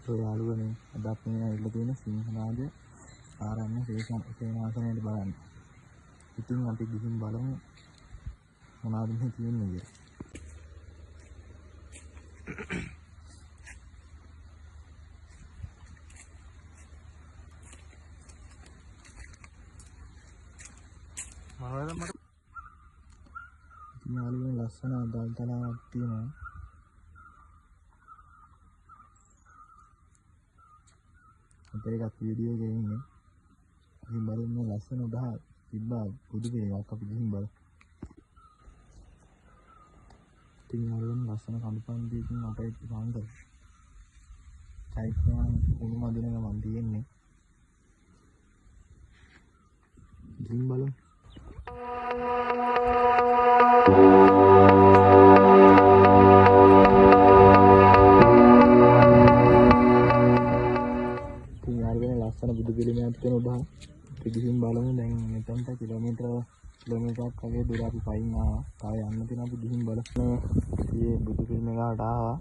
ඔය යාළුවනේ අද අපි ඇවිල්ලා තියෙන සිංහනාද ආරණ්‍ය සේනාසනයට බලන්න. ඉතින් අපි ගිහින් බලමු මොනවද මේ තියෙන්නේ කියලා. මට යාළුවනේ ලස්සන අදාල් තලාවක් තියෙනවා. අපේ එකක් වීඩියෝ එකේ ඉන්නේ. ඉතින් බලමු ලස්සන උදා තිබ්බා බුදු පිළිමයක් අපි ගිහින් බලමු. ඉතින් යාළුවනේ ලස්සන කඳුපන්දියකින් අපේ පාන්දර. චෛත්‍යයන් උණු මදින ගමන් තියෙන්නේ. ගිහින් බලමු. ලස්සන බුදු පිළිමයක් තියෙන උදා අපි ගිහින් බලමු. දැන් මෙතනට කිලෝමීටරයක් වගේ දුර අපි පයින් ආවා. තව යන්න තියෙන අපි ගිහින් බලමු. මේ බුදු පිළිමයකට ආවා.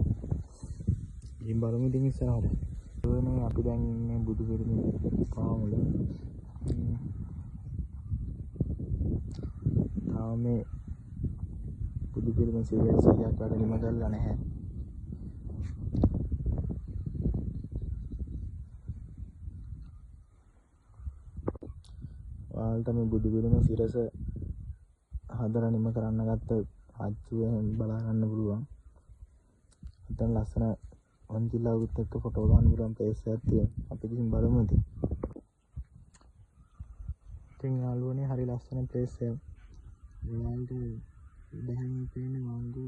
ගිහින් බලමු ඉතින් ඉස්සරහට. ඒවනේ අපි දැන් ඉන්නේ බුදු පිළිමේ පාමුල. තාම මේ බුදු පිළිමේ 100ක් වැඩිම කරලා නැහැ. ඔයාලට මේ බුදු පිළිමේ සිරස හදලා නිම කරන්න ගත්ත අච්චුවෙන් බලා ගන්න පුළුවන්. නැත්නම් ලස්සන වන්දිලාවුත් එක්ක ෆොටෝ ගන්න පුළුවන් ප්ලේස් එකක් තියෙනවා. අපි ගිහින් බලමු ඉතින්. ඉතින් යාළුවනේ හරි ලස්සන ප්ලේස් එකක්. ඔයාලට දැන් පේන වංගු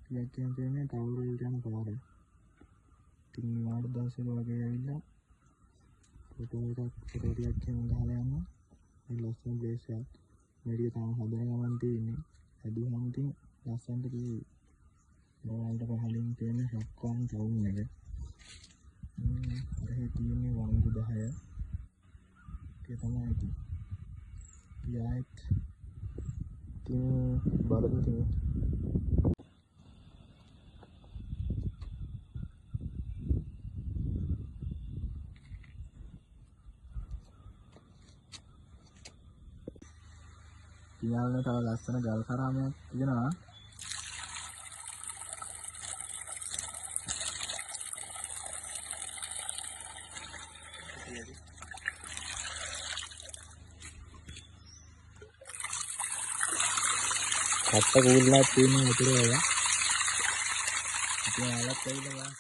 ටිකක් කියන්නේ ටවර් වලට යන පාර. ඉතින් මාඩ දවසේ වගේ ඇවිල්ලා ෆොටෝ ටිකක් ගහලා යනවා. මේ ලස්සන ප්ලේස් එකක්. මේක තාම හදන ගමන් තියෙන්නේ. හැදුවම ඉතින් ලස්සනට තියෙයි. ඔයාලට පහලින් තියෙන සක්කාන් ටවුන් එක. අර තියෙන්නේ වංගු 10. ඒක තමයි ඉතින්. යායිත් ඉතින් බලමු ඉතින්. යාළුවනේ තව ලස්සන ගල් කරාමයක් තියෙනවා. කට්ට කුල්ලා තියෙන උතුරේ. ඉතින් ආලත් ඇවිල්ලා